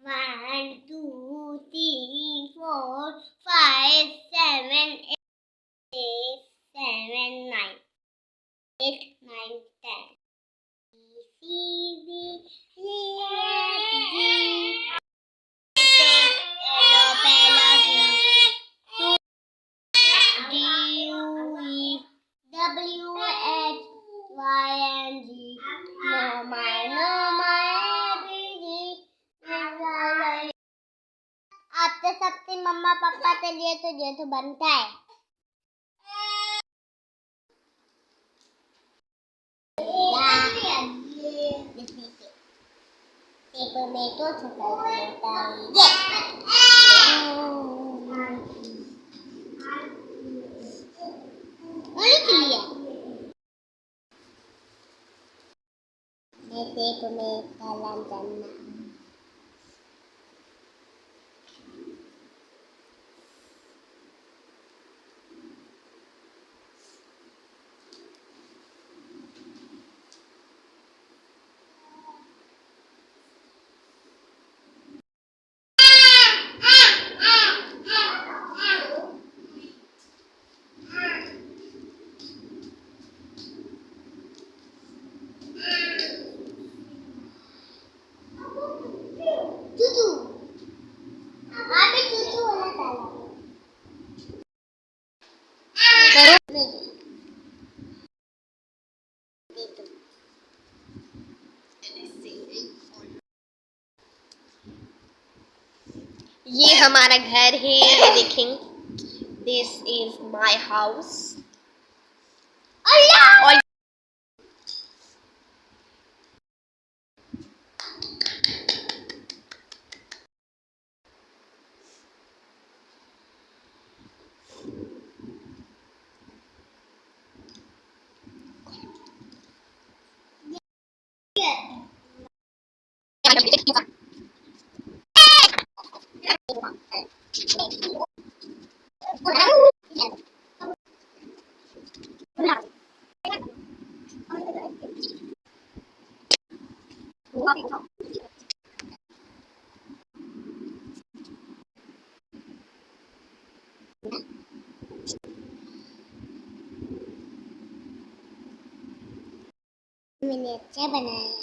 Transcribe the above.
1, 2, 3, 4, 5, 7, 8, 7, 9. 8, 9, 10. B, C, D, E, F, G. Yellow bell D, U, E, W, X, Y, and Z. No, my, आपके सबसे मम्मा पापा के लिए तो ये तो बनता है। पेपर में तो छोटा होता है मैं पेपर में कलम करना ये हमारा घर है, ये देखें। This is my house. और मैंने अच्छा बनाया।